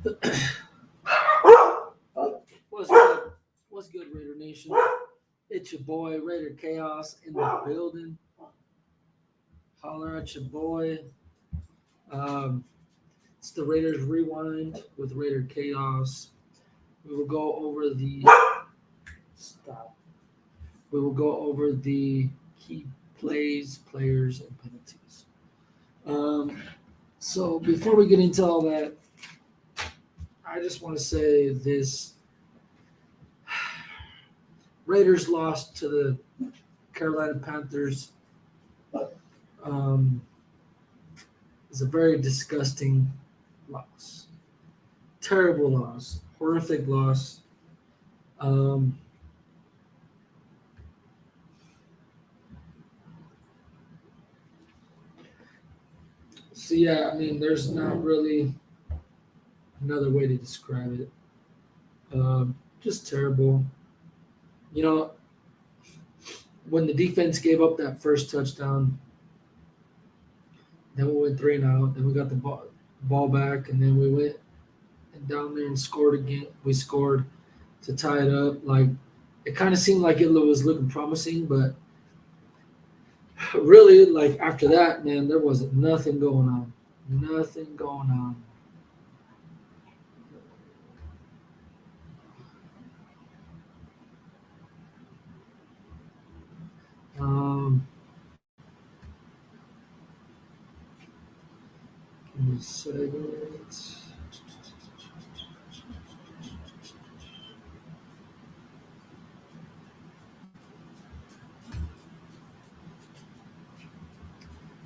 What's good? What's good, Raider Nation? It's your boy Raider Chaos in the building. Holler at your boy. Um, it's the Raiders Rewind with Raider Chaos. We will go over the stop. We will go over the key plays, players, and penalties. Um, so before we get into all that, I just want to say this: Raiders lost to the Carolina Panthers. Um, it's a very disgusting loss. Terrible loss. Horrific loss. Um, so, yeah, I mean, there's not really another way to describe it. Just terrible. You know, when the defense gave up that first touchdown, then we went three and out. Then we got the ball back, and then we went down there and scored again. We scored to tie it up. Like, it kind of seemed like it was looking promising, but really, like after that, man, there wasn't nothing going on. Nothing going on. Um, Give me a second.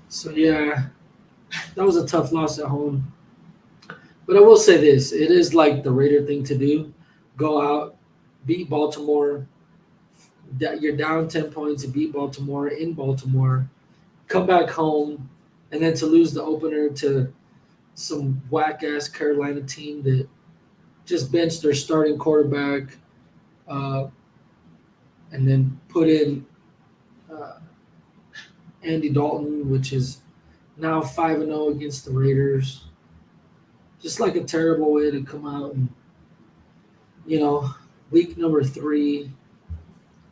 So yeah, that was a tough loss at home. But I will say this: it is like the Raider thing to do. Go out, beat Baltimore. That you're down 10 points to beat Baltimore in Baltimore. Come back home, and then to lose the opener to some whack ass Carolina team that just benched their starting quarterback, uh, and then put in uh, Andy Dalton, which is now 5-0 against the Raiders. Just like a terrible way to come out and, you know, week number 3,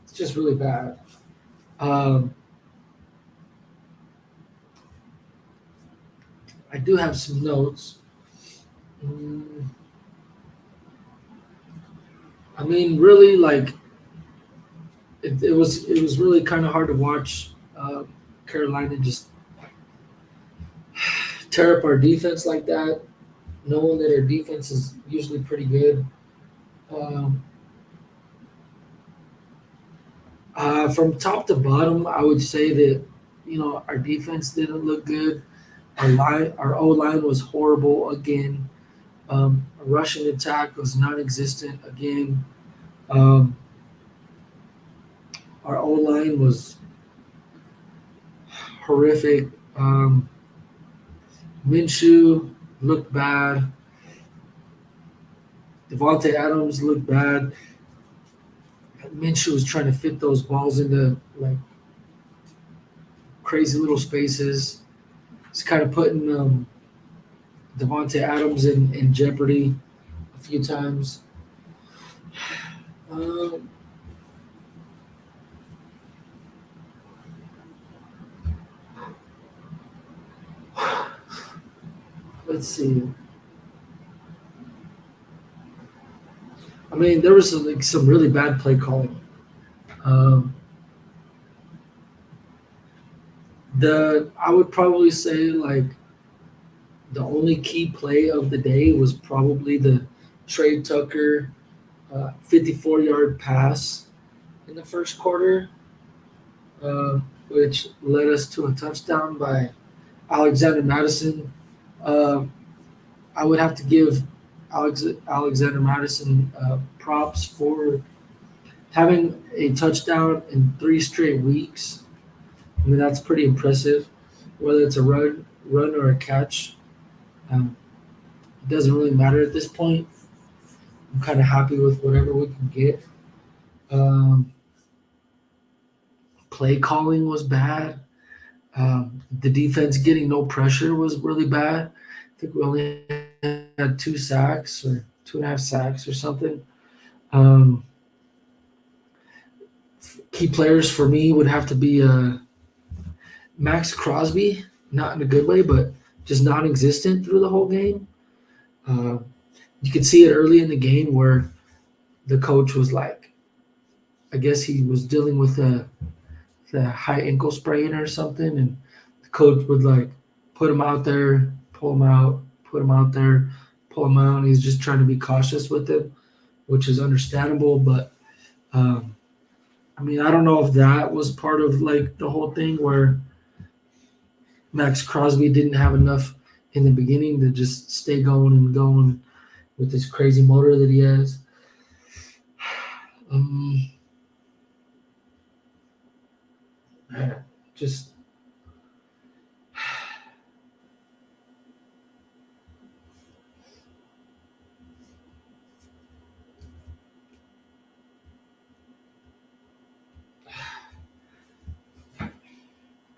it's just really bad. Um, I do have some notes. Mm, I mean, really, like it was really kind of hard to watch Carolina just tear up our defense like that, knowing that our defense is usually pretty good. Um, from top to bottom, I would say that our defense didn't look good. Our O line was horrible again. Our rushing attack was non-existent again. Um, our O line was horrific. Minshew looked bad. Devontae Adams looked bad. Minshew was trying to fit those balls into like crazy little spaces. He's kind of putting Devontae Adams in jeopardy a few times. Um, let's see. I mean, there was some really bad play calling. Um, the I would probably say like the only key play of the day was probably the Trey Tucker 54-yard pass in the first quarter, which led us to a touchdown by Alexander Madison. Uh, I would have to give Alexander Madison props for having a touchdown in 3 straight weeks. I mean, that's pretty impressive. Whether it's a run or a catch, it doesn't really matter at this point. I'm kind of happy with whatever we can get. Um, Play calling was bad. The defense getting no pressure was really bad. I think we only had had 2 sacks or 2.5 sacks or something. Um, Key players for me would have to be Max Crosby, not in a good way, but just non-existent through the whole game. Uh, you could see it early in the game where the coach was like, I guess he was dealing with the high ankle sprain or something, and the coach would like put him out there, pull him out, put him out there, pull him out. And he's just trying to be cautious with him, which is understandable. But um, I mean, I don't know if that was part of like the whole thing where Max Crosby didn't have enough in the beginning to just stay going and going with this crazy motor that he has. Um, just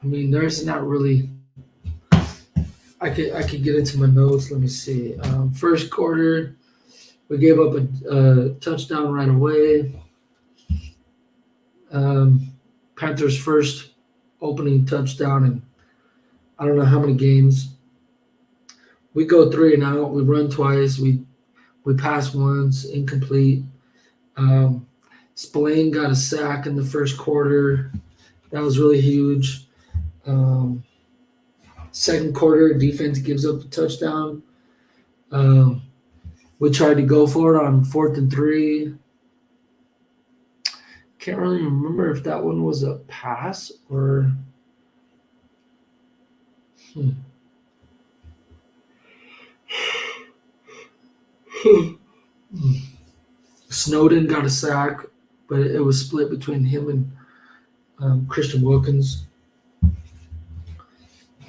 I mean, there's not really. I could get into my notes. Let me see. First quarter, we gave up a touchdown right away. Um, Panthers' first opening touchdown in I don't know how many games. We go three and out. We run twice. We pass once, incomplete. Um, Spillane got a sack in the first quarter. That was really huge. Um, Second quarter, defense gives up a touchdown. Um, we tried to go for it on 4th and 3. Can't really remember if that one was a pass or. Hmm. Snowden got a sack, but it was split between him and Christian Wilkins.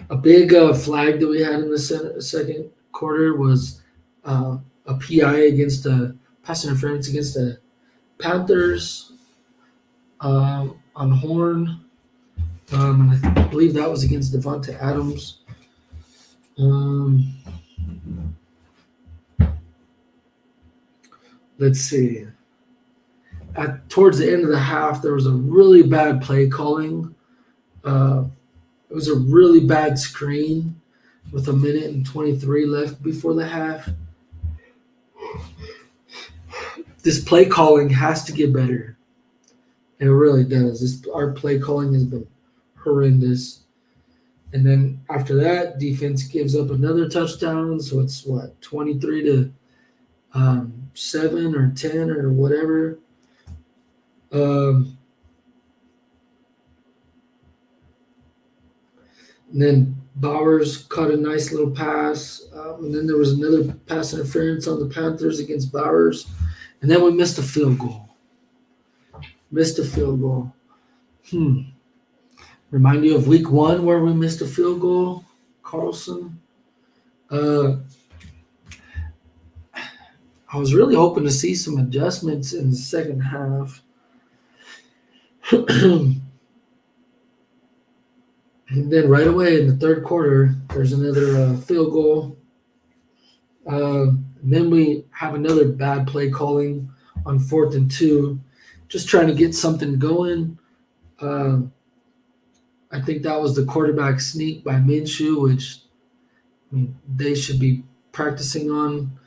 A big flag that we had in the second quarter was a PI against a pass interference against the Panthers on Horn. And I believe that was against Devonta Adams. Um, let's see. Towards the end of the half, there was a really bad play calling. It was a really bad screen with 1:23 left before the half. This play calling has to get better. It really does. Our play calling has been horrendous. And then after that, defense gives up another touchdown. So it's what, 23 to 7 or 10 or whatever. And then Bowers caught a nice little pass. And then there was another pass interference on the Panthers against Bowers. And then we missed a field goal. Missed a field goal. Remind you of week 1 where we missed a field goal, Carlson? I was really hoping to see some adjustments in the second half. And then right away in the third quarter, there's another field goal. Then we have another bad play calling on 4th and 2, just trying to get something going. I think that was the quarterback sneak by Minshew, which they should be practicing on.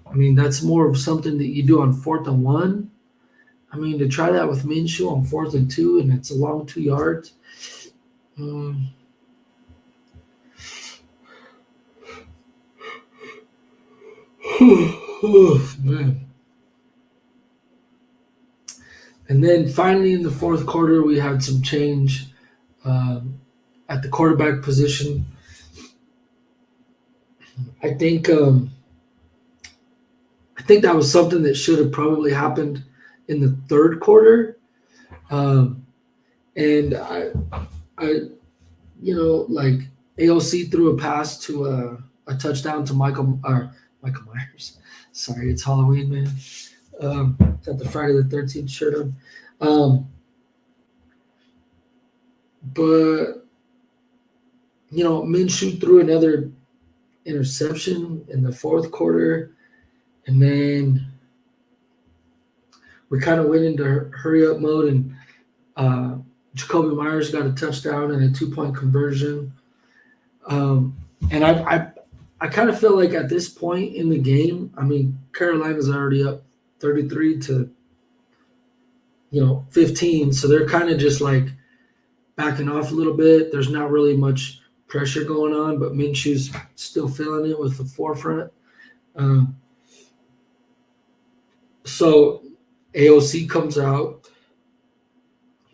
I mean, that's more of something that you do on 4th and 1. I mean, to try that with Minshew on 4th and 2, and it's a long 2 yards. Man. And then finally in the fourth quarter, we had some change at the quarterback position. I think that was something that should have probably happened in the third quarter. And like AOC threw a pass to a touchdown to Michael Myers. Sorry, it's Halloween, man. Got the Friday the 13th shirt on. But Minshew threw another interception in the fourth quarter, and then we kind of went into hurry up mode, and uh, Jacoby Myers got a touchdown and a 2 point conversion. Um, and I kind of feel like at this point in the game, I mean, Carolina's already up 33 to 15, so they're kind of just like backing off a little bit. There's not really much pressure going on, but Minshew's still feeling it with the forefront. Um, so AOC comes out,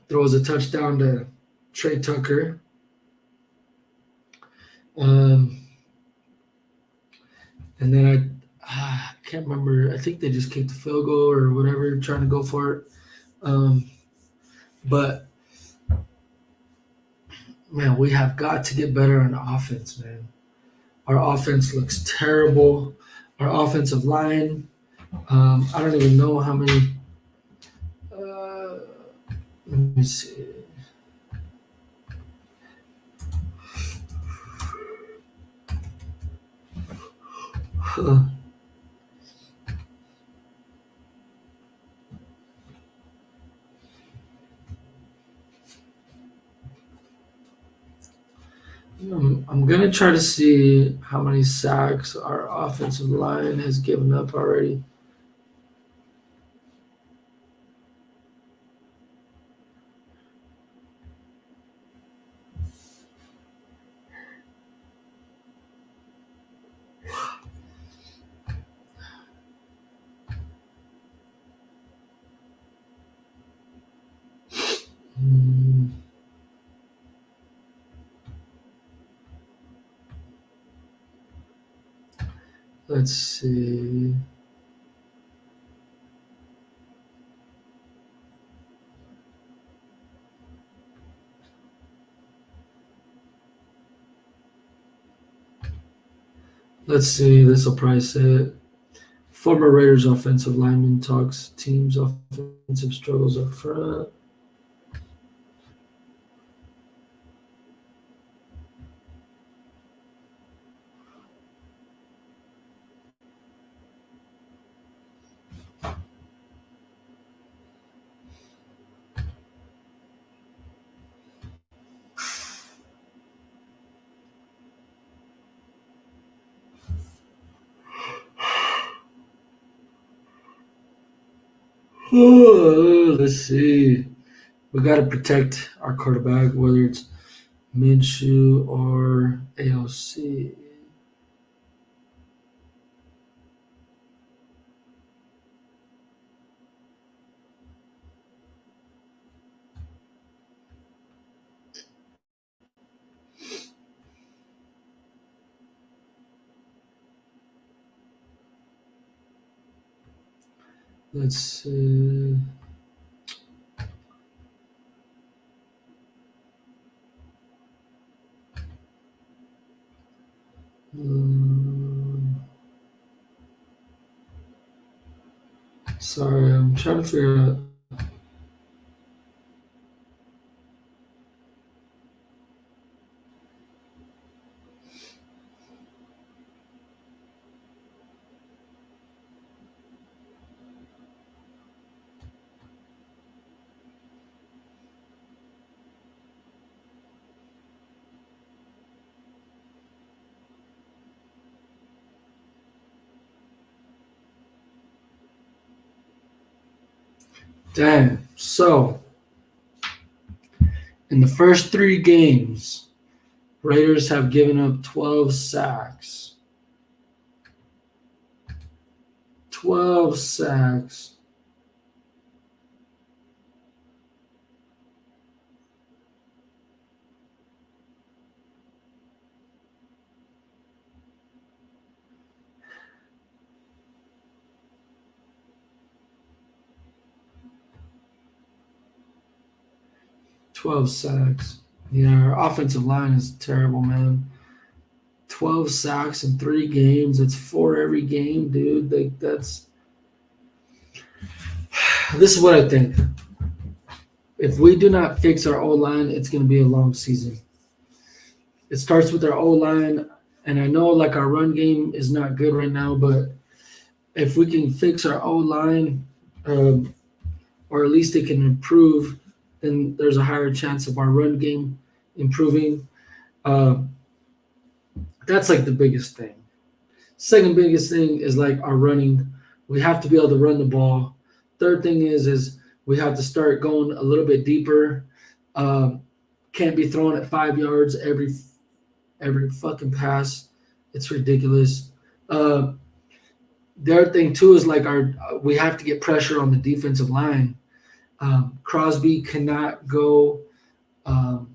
throws a touchdown to Trey Tucker. Um, and then I can't remember. I think they just kicked the field goal or whatever, trying to go for it. But man, we have got to get better on offense, man. Our offense looks terrible. Our offensive line, I don't even know how many. Let me see. I'm gonna try to see how many sacks our offensive line has given up already. Hmm, Let's see. Let's see. This will probably say it. Former Raiders offensive lineman talks team's offensive struggles up front. Let's see. We got to protect our quarterback, whether it's Minshew or AOC. Let's see. Sorry, I'm trying to figure out. Damn. So, in the first three games, Raiders have given up 12 sacks. 12 sacks. Yeah, our offensive line is terrible, man. 12 sacks in three games. It's four every game, dude. Like that's this is what I think. If we do not fix our O line, it's going to be a long season. It starts with our O line, And I know like our run game is not good right now, but if we can fix our O line, um, or at least it can improve, then there's a higher chance of our run game improving. Uh, that's like the biggest thing. Second biggest thing is like our running. We have to be able to run the ball. Third thing is we have to start going a little bit deeper. Um, can't be throwing at 5 yards every fucking pass. It's ridiculous. Uh, the other thing too is like our we have to get pressure on the defensive line. Crosby cannot go. Um,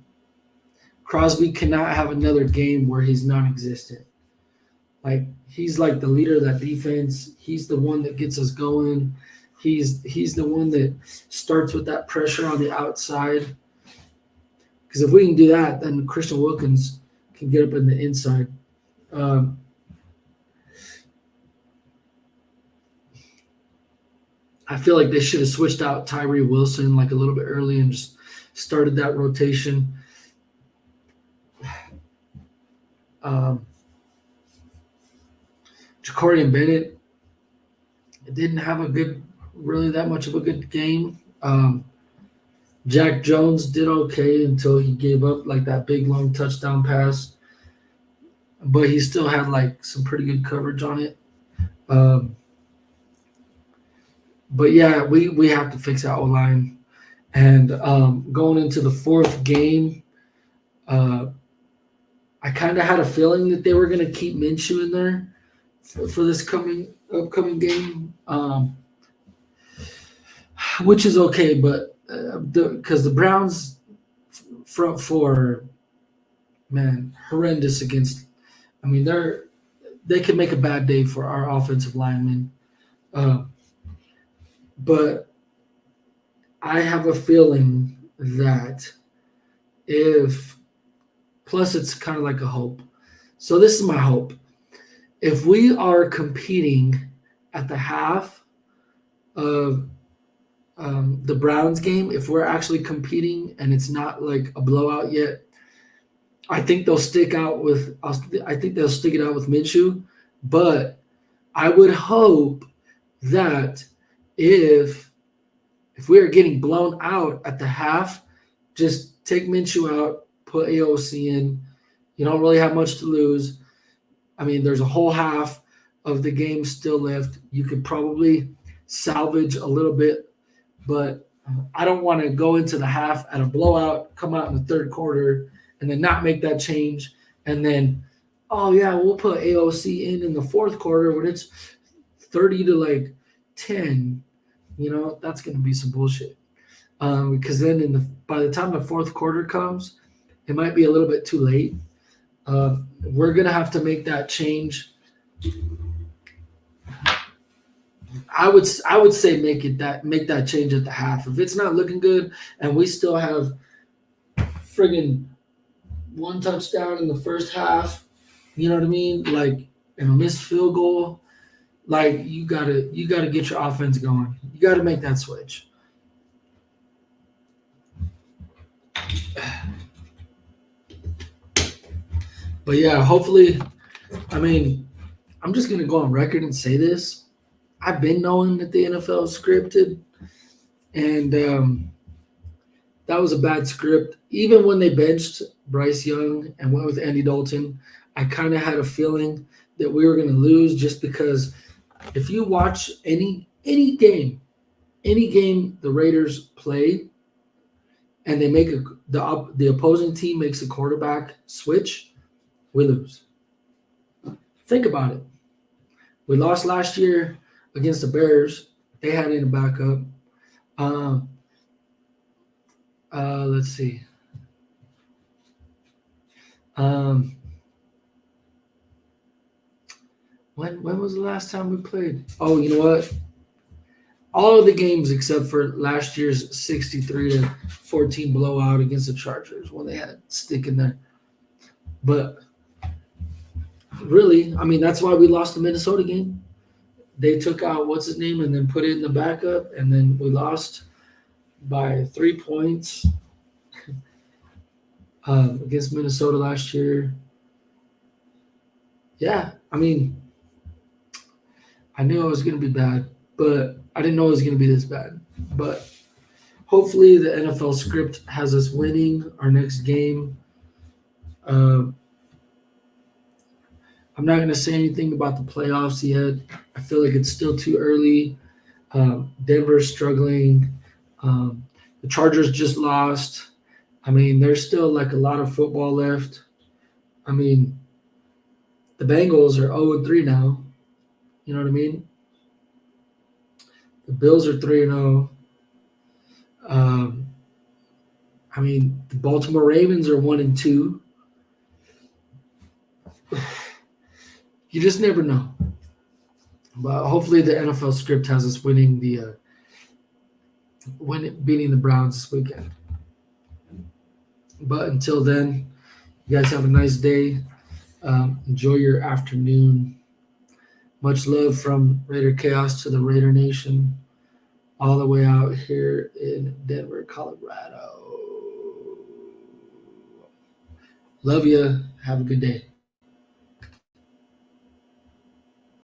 Crosby cannot have another game where he's non-existent. Like he's like the leader of that defense. He's the one that gets us going. He's the one that starts with that pressure on the outside. Because if we can do that, then Christian Wilkins can get up in the inside. Um, I feel like they should have switched out Tyree Wilson like a little bit early and just started that rotation. Um, Jacorian Bennett didn't have a good, really that much of a good game. Jack Jones did okay until he gave up like that big long touchdown pass, but he still had like some pretty good coverage on it. Um, but yeah, we have to fix that O line. And going into the fourth game, uh, I kind of had a feeling that they were going to keep Minshew in there for this upcoming game, which is okay. But because the Browns front four, man, horrendous against. I mean, they can make a bad day for our offensive linemen, uh, but I have a feeling that if plus it's kind of like a hope. So this is my hope. If we are competing at the half of the Browns game, if we're actually competing and it's not like a blowout yet, I think they'll stick out with. I think they'll stick it out with Minshew, but I would hope that if we are getting blown out at the half, just take Minshew out, put AOC in. You don't really have much to lose. I mean, there's a whole half of the game still left. You could probably salvage a little bit, but I don't want to go into the half at a blowout, come out in the third quarter, and then not make that change. And then, oh, yeah, we'll put AOC in the fourth quarter when it's 30 to like 10. That's going to be some bullshit. Because then by the time the fourth quarter comes, it might be a little bit too late. We're gonna have to make that change. I would say make that change at the half. If it's not looking good and we still have friggin' one touchdown in the first half, you know what I mean? Like and a missed field goal, like you gotta get your offense going. You gotta make that switch. But yeah, hopefully, I mean, I'm just gonna go on record and say this. I've been knowing that the NFL is scripted, and that was a bad script. Even when they benched Bryce Young and went with Andy Dalton, I kind of had a feeling that we were going to lose just because if you watch any game the Raiders play, and they make the opposing team makes a quarterback switch, we lose. Think about it. We lost last year against the Bears. They had in a backup. Let's see. When was the last time we played? Oh, you know what? All of the games except for last year's 63-14 blowout against the Chargers when they had stick in there. But really, I mean, that's why we lost the Minnesota game. They took out what's his name and then put it in the backup, and then we lost by 3 points against Minnesota last year. yeah, I mean, I knew it was going to be bad, but I didn't know it was going to be this bad. But hopefully, the NFL script has us winning our next game. Um, I'm not going to say anything about the playoffs yet. I feel like it's still too early. Denver's struggling. Um, the Chargers just lost. I mean, there's still like a lot of football left. I mean, the Bengals are 0-3 now. You know what I mean? The Bills are 3-0. Um, I mean, the Baltimore Ravens are 1-2. You just never know. But hopefully, the NFL script has us winning beating the Browns this weekend. But until then, you guys have a nice day. Enjoy your afternoon. Much love from Raider Chaos to the Raider Nation, all the way out here in Denver, Colorado. Love you. Have a good day.